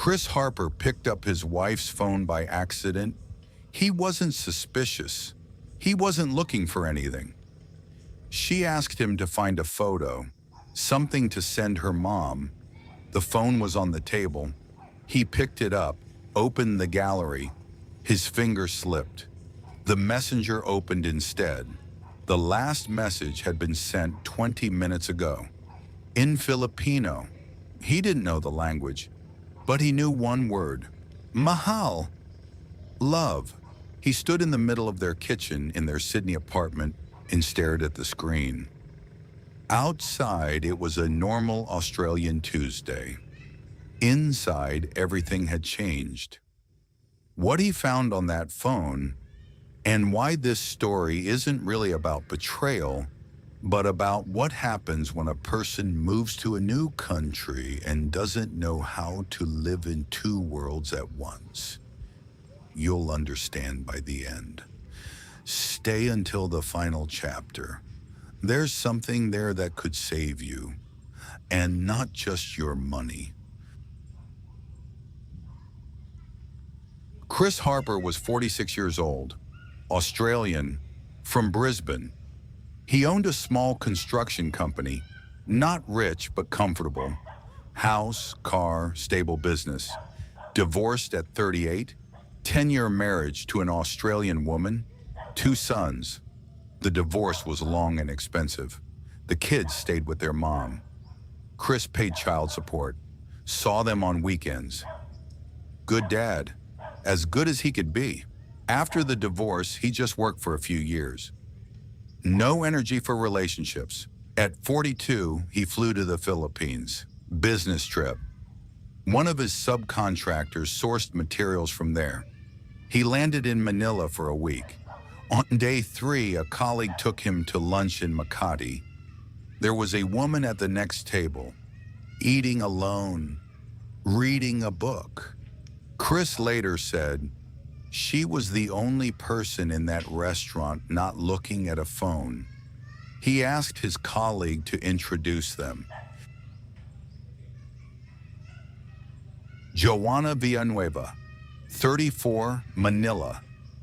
Chris Harper picked up his wife's phone by accident. He wasn't suspicious. He wasn't looking for anything. She asked him to find a photo, something to send her mom. The phone was on the table. He picked it up, opened the gallery. His finger slipped. The messenger opened instead. The last message had been sent 20 minutes ago. In Filipino. He didn't know the language, but he knew one word. Mahal. Love. He stood in the middle of their kitchen in their Sydney apartment and stared at the screen. Outside, it was a normal Australian Tuesday. Inside, everything had changed. What he found on that phone, and why this story isn't really about betrayal, but about what happens when a person moves to a new country and doesn't know how to live in two worlds at once. You'll understand by the end. Stay until the final chapter. There's something there that could save you, and not just your money. Chris Harper was 46 years old, Australian, from Brisbane. He owned a small construction company, not rich but comfortable. House, car, stable business. Divorced at 38, 10-year marriage to an Australian woman, 2 sons. The divorce was long and expensive. The kids stayed with their mom. Chris paid child support, saw them on weekends. Good dad, as good as he could be. After the divorce, he just worked for a few years. No energy for relationships. At 42, he flew to the Philippines. Business trip. One of his subcontractors sourced materials from there. He landed in Manila for a week. On day 3, a colleague took him to lunch in Makati. There was a woman at the next table, eating alone, reading a book. Chris later said, she was the only person in that restaurant not looking at a phone. He asked his colleague to introduce them. Joana Villanueva, 34, Manila,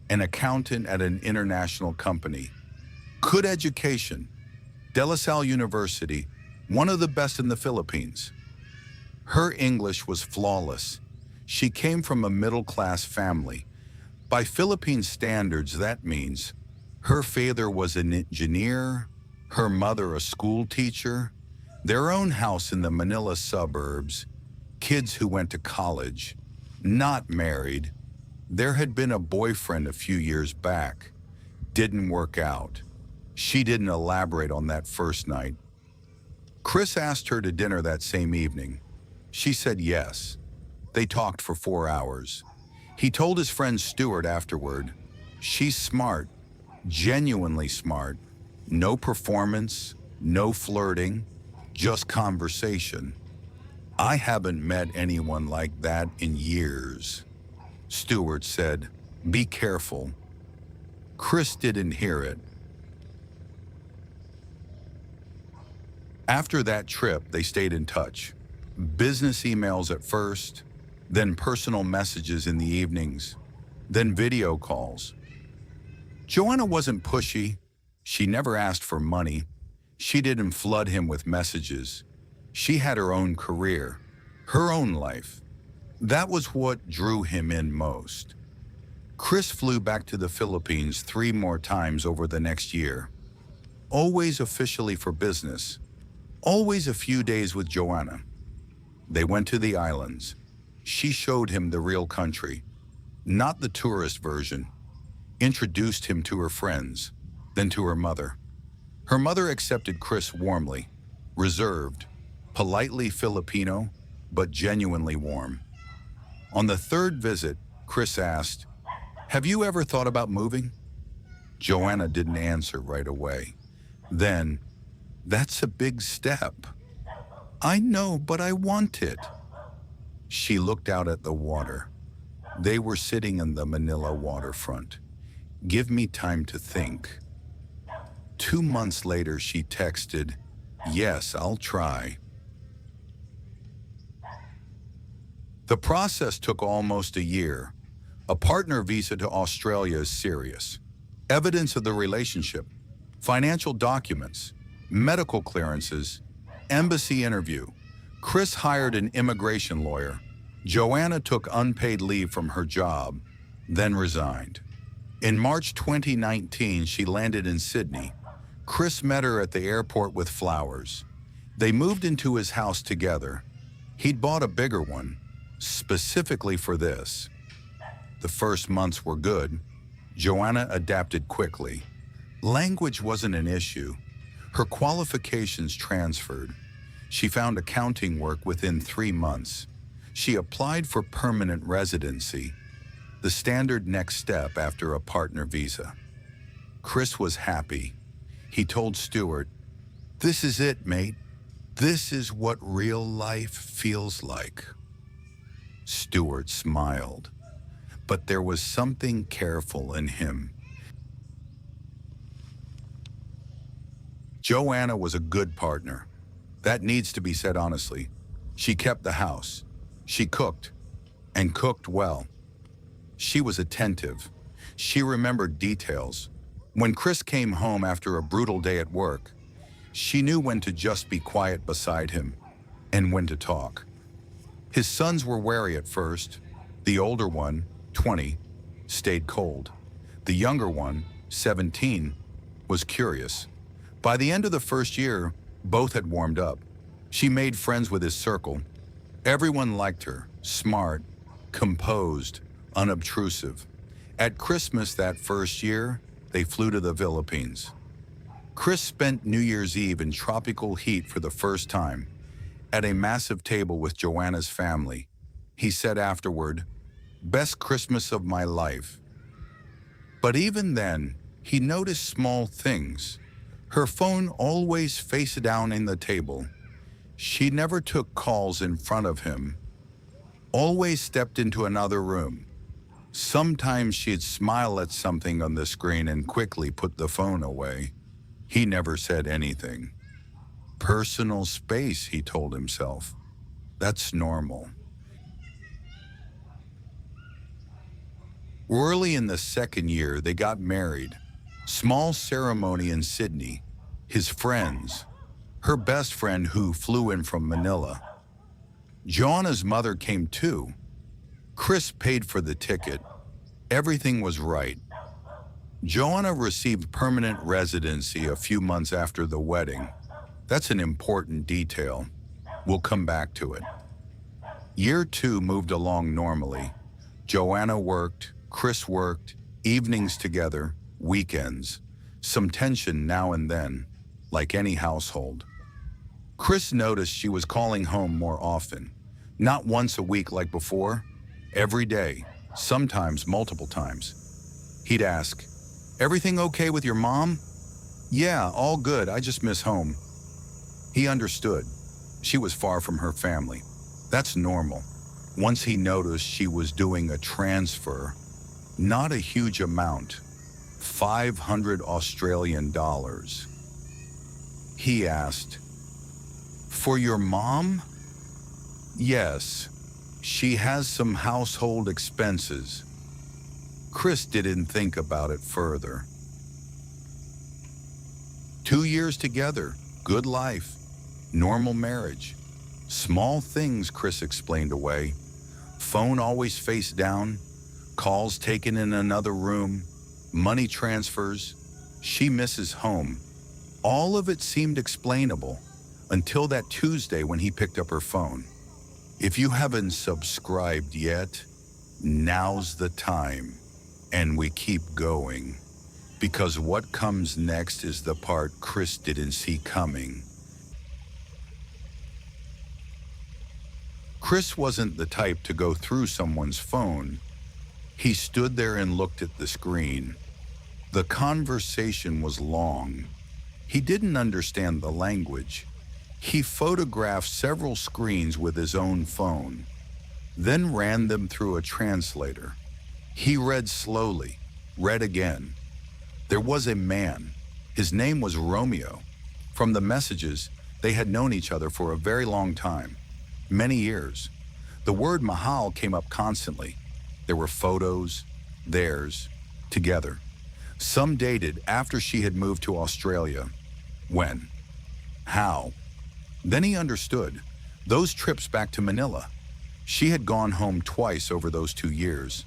an accountant at an international company. Good education. De La Salle University, one of the best in the Philippines. Her English was flawless. She came from a middle-class family. By Philippine standards, that means her father was an engineer, her mother a school teacher, their own house in the Manila suburbs, kids who went to college, not married. There had been a boyfriend a few years back. Didn't work out. She didn't elaborate on that first night. Chris asked her to dinner that same evening. She said yes. They talked for 4 hours. He told his friend Stuart afterward, she's smart, genuinely smart. No performance, no flirting, just conversation. I haven't met anyone like that in years. Stuart said, be careful. Chris didn't hear it. After that trip, they stayed in touch. Business emails at first, then personal messages in the evenings, then video calls. Joana wasn't pushy. She never asked for money. She didn't flood him with messages. She had her own career, her own life. That was what drew him in most. Chris flew back to the Philippines 3 more times over the next year. Always officially for business. Always a few days with Joana. They went to the islands. She showed him the real country, not the tourist version. Introduced him to her friends, then to her mother. Her mother accepted Chris warmly, reserved, politely Filipino, but genuinely warm. On the 3rd visit, Chris asked, have you ever thought about moving? Joana didn't answer right away. Then, that's a big step. I know, but I want it. She looked out at the water. They were sitting in the Manila waterfront. Give me time to think. 2 months later, she texted, yes, I'll try. The process took almost a year. A partner visa to Australia is serious. Evidence of the relationship, financial documents, medical clearances, embassy interview. Chris hired an immigration lawyer. Joanna took unpaid leave from her job, then resigned. In March 2019, she landed in Sydney. Chris met her at the airport with flowers. They moved into his house together. He'd bought a bigger one, specifically for this. The first months were good. Joanna adapted quickly. Language wasn't an issue. Her qualifications transferred. She found accounting work within 3 months. She applied for permanent residency, the standard next step after a partner visa. Chris was happy. He told Stuart, "This is it, mate. This is what real life feels like." Stuart smiled, but there was something careful in him. Joanna was a good partner. That needs to be said honestly. She kept the house. She cooked, and cooked well. She was attentive. She remembered details. When Chris came home after a brutal day at work, she knew when to just be quiet beside him and when to talk. His sons were wary at first. The older one, 20, stayed cold. The younger one, 17, was curious. By the end of the first year, both had warmed up. She made friends with his circle. Everyone liked her, smart, composed, unobtrusive. At Christmas that first year, they flew to the Philippines. Chris spent New Year's Eve in tropical heat for the first time, at a massive table with Joanna's family. He said afterward, "Best Christmas of my life." But even then, he noticed small things. Her phone always face down in the table. She never took calls in front of him. Always stepped into another room. Sometimes she'd smile at something on the screen and quickly put the phone away. He never said anything. Personal space, he told himself. That's normal. Early in the second year, they got married. Small ceremony in Sydney. His friends, her best friend who flew in from Manila. Joanna's mother came too. Chris paid for the ticket. Everything was right. Joanna received permanent residency a few months after the wedding. That's an important detail. We'll come back to it. Year 2 moved along normally. Joanna worked, Chris worked, evenings together, weekends. Some tension now and then, like any household. Chris noticed she was calling home more often. Not once a week like before, every day, sometimes multiple times. He'd ask, "Everything okay with your mom?" "Yeah, all good, I just miss home." He understood. She was far from her family. That's normal. Once he noticed she was doing a transfer, not a huge amount, $500 Australian dollars. He asked, "For your mom?" "Yes, she has some household expenses." Chris didn't think about it further. 2 years together, good life, normal marriage. Small things, Chris explained away. Phone always face down, calls taken in another room, money transfers. She misses home. All of it seemed explainable until that Tuesday when he picked up her phone. If you haven't subscribed yet, now's the time. And we keep going. Because what comes next is the part Chris didn't see coming. Chris wasn't the type to go through someone's phone. He stood there and looked at the screen. The conversation was long. He didn't understand the language. He photographed several screens with his own phone, then ran them through a translator. He read slowly, read again. There was a man. His name was Romeo. From the messages, they had known each other for a very long time, many years. The word mahal came up constantly. There were photos, theirs, together. Some dated after she had moved to Australia. When? How? Then he understood. Those trips back to Manila. She had gone home twice over those 2 years.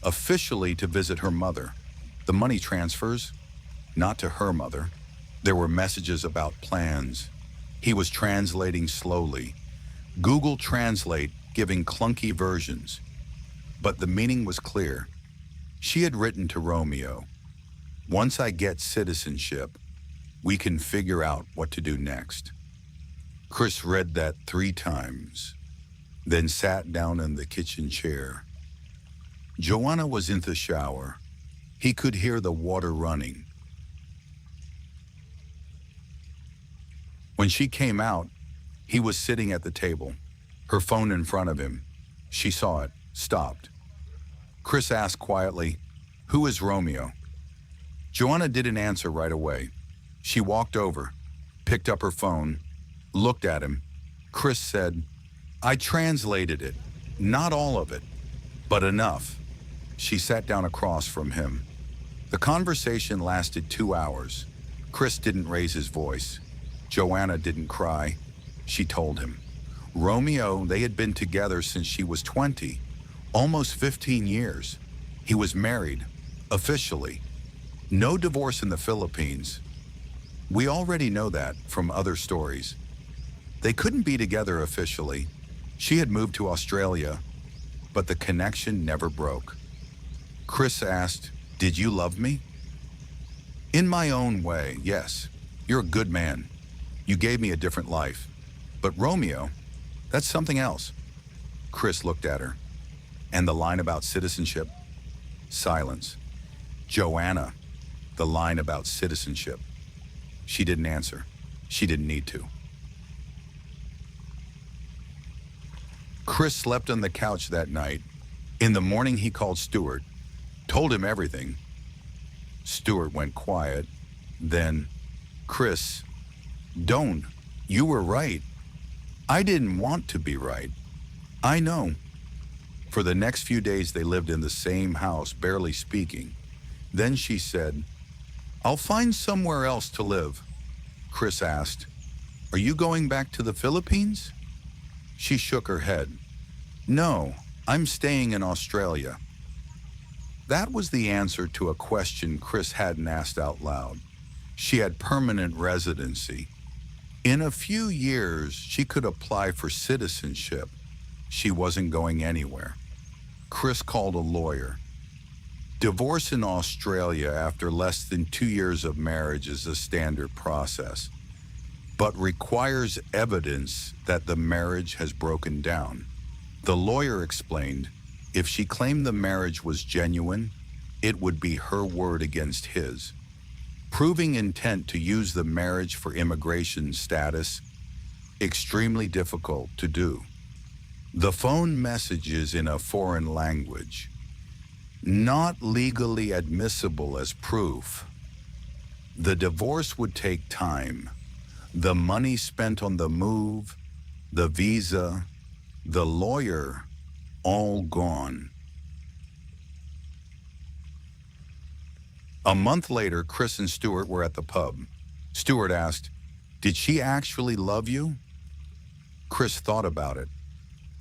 Officially to visit her mother. The money transfers, not to her mother. There were messages about plans. He was translating slowly. Google Translate giving clunky versions. But the meaning was clear. She had written to Romeo, "Once I get citizenship, we can figure out what to do next." Chris read that 3 times, then sat down in the kitchen chair. Joana was in the shower. He could hear the water running. When she came out, he was sitting at the table, her phone in front of him. She saw it, stopped. Chris asked quietly, "Who is Romeo?" Joana didn't answer right away. She walked over, picked up her phone, looked at him. Chris said, "I translated it, not all of it, but enough." She sat down across from him. The conversation lasted 2 hours. Chris didn't raise his voice. Joana didn't cry. She told him. Romeo, they had been together since she was 20, almost 15 years. He was married, officially. No divorce in the Philippines. We already know that from other stories. They couldn't be together officially. She had moved to Australia, but the connection never broke. Chris asked, "Did you love me?" "In my own way, yes. You're a good man. You gave me a different life. But Romeo, that's something else." Chris looked at her. "And the line about citizenship?" Silence. "Joana, the line about citizenship." She didn't answer. She didn't need to. Chris slept on the couch that night. In the morning, he called Stuart, told him everything. Stuart went quiet. Then, "Chris, don't. You were right. I didn't want to be right. I know." For the next few days, they lived in the same house, barely speaking. Then she said, "I'll find somewhere else to live." Chris asked, "Are you going back to the Philippines?" She shook her head. "No, I'm staying in Australia." That was the answer to a question Chris hadn't asked out loud. She had permanent residency. In a few years, she could apply for citizenship. She wasn't going anywhere. Chris called a lawyer. Divorce in Australia after less than 2 years of marriage is a standard process, but requires evidence that the marriage has broken down. The lawyer explained, if she claimed the marriage was genuine, it would be her word against his. Proving intent to use the marriage for immigration status, extremely difficult to do. The phone messages in a foreign language, not legally admissible as proof. The divorce would take time. The money spent on the move, the visa, the lawyer, all gone. A month later, Chris and Stuart were at the pub. Stuart asked, "Did she actually love you?" Chris thought about it.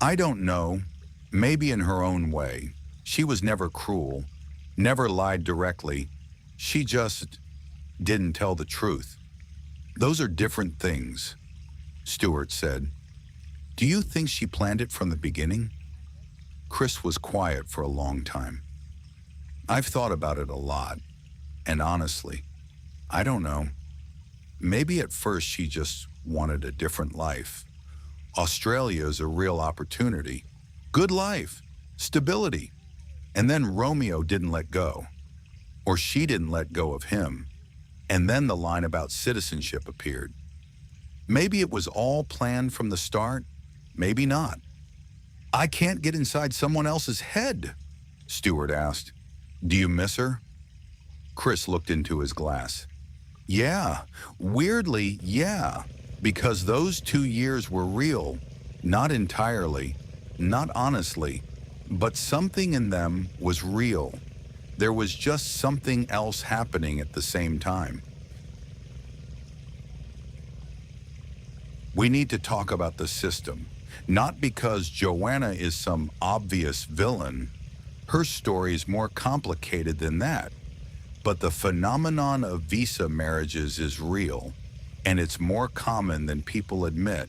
"I don't know. Maybe in her own way. She was never cruel, never lied directly. She just didn't tell the truth." "Those are different things," Stuart said. "Do you think she planned it from the beginning?" Chris was quiet for a long time. "I've thought about it a lot, and honestly, I don't know. Maybe at first she just wanted a different life. Australia is a real opportunity. Good life, stability. And then Romeo didn't let go. Or she didn't let go of him. And then the line about citizenship appeared. Maybe it was all planned from the start, maybe not." "I can't get inside someone else's head," Stuart asked. "Do you miss her?" Chris looked into his glass. "Yeah, weirdly, yeah, because those 2 years were real, not entirely. not honestly, but something in them was real. There was just something else happening at the same time. We need to talk about the system, not because Joanna is some obvious villain. Her story is more complicated than that. But the phenomenon of visa marriages is real, and it's more common than people admit.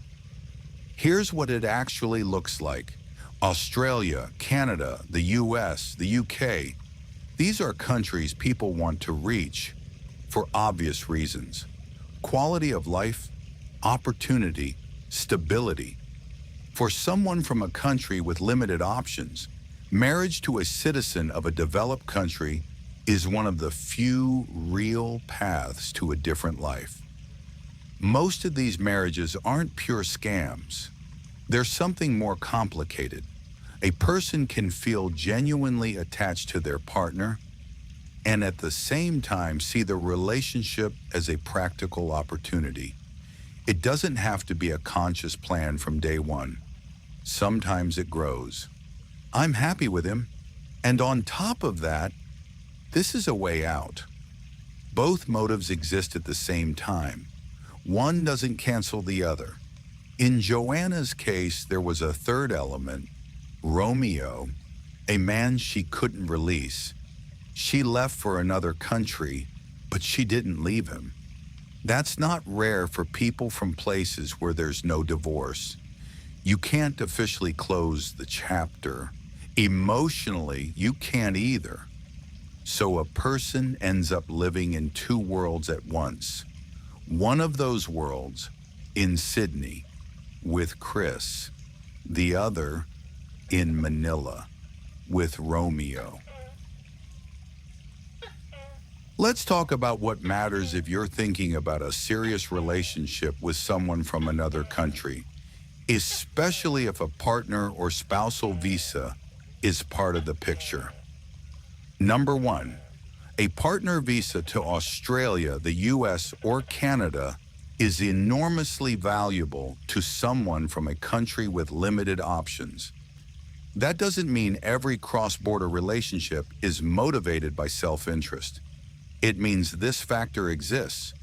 Here's what it actually looks like. Australia, Canada, the US, the UK. These are countries people want to reach for obvious reasons. Quality of life, opportunity, stability. For someone from a country with limited options, marriage to a citizen of a developed country is one of the few real paths to a different life. Most of these marriages aren't pure scams. There's something more complicated. A person can feel genuinely attached to their partner and at the same time see the relationship as a practical opportunity. It doesn't have to be a conscious plan from day one. Sometimes it grows. I'm happy with him, and on top of that, this is a way out. Both motives exist at the same time. One doesn't cancel the other. In Joanna's case, there was a third element, Romeo, a man she couldn't release. She left for another country, but she didn't leave him. That's not rare for people from places where there's no divorce. You can't officially close the chapter. Emotionally, you can't either. So a person ends up living in two worlds at once. One of those worlds in Sydney with Chris, the other in Manila with Romeo. Let's talk about what matters if you're thinking about a serious relationship with someone from another country, especially if a partner or spousal visa is part of the picture. Number one, a partner visa to Australia, the US, or Canada is enormously valuable to someone from a country with limited options. That doesn't mean every cross-border relationship is motivated by self-interest. It means this factor exists.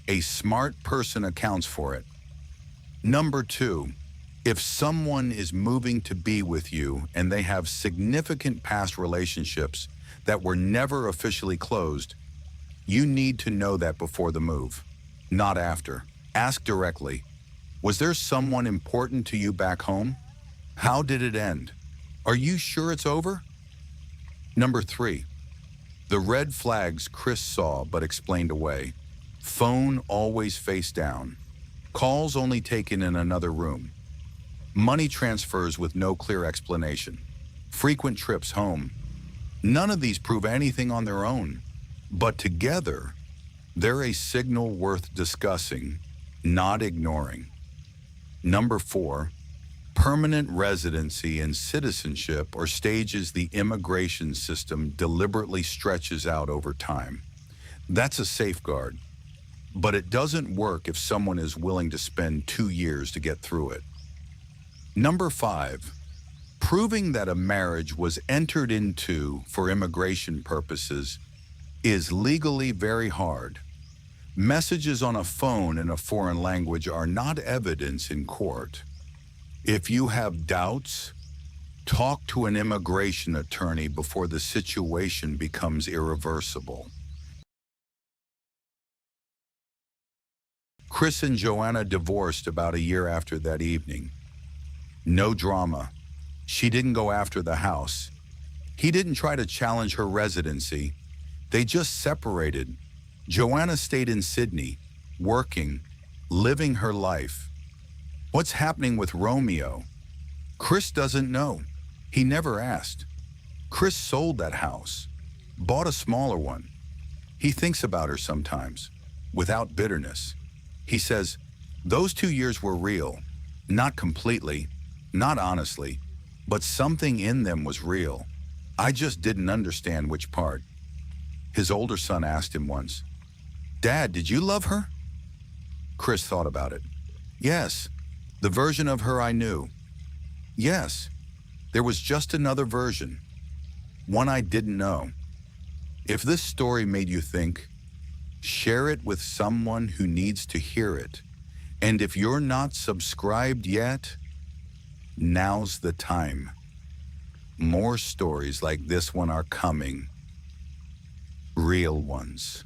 A smart person accounts for it. Number two, if someone is moving to be with you and they have significant past relationships that were never officially closed, you need to know that before the move, not after. Ask directly, was there someone important to you back home? How did it end? Are you sure it's over? Number three, the red flags Chris saw but explained away. Phone always face down. Calls only taken in another room. Money transfers with no clear explanation. Frequent trips home. None of these prove anything on their own, but together, they're a signal worth discussing, not ignoring. Number four, permanent residency and citizenship are stages the immigration system deliberately stretches out over time. That's a safeguard, but it doesn't work if someone is willing to spend 2 years to get through it. Number five, proving that a marriage was entered into for immigration purposes is legally very hard. Messages on a phone in a foreign language are not evidence in court. If you have doubts, talk to an immigration attorney before the situation becomes irreversible. Chris and Joanna divorced about a year after that evening. No drama. She didn't go after the house. He didn't try to challenge her residency. They just separated. Joanna stayed in Sydney, working, living her life. What's happening with Romeo? Chris doesn't know. He never asked. Chris sold that house, bought a smaller one. He thinks about her sometimes, without bitterness. He says, those 2 years were real, not completely, not honestly, but something in them was real. I just didn't understand which part. His older son asked him once, Dad, did you love her? Chris thought about it. Yes, the version of her I knew. Yes, There was just another version, one I didn't know. If this story made you think, share it with someone who needs to hear it. And if you're not subscribed yet, now's the time. More stories like this one are coming. Real ones.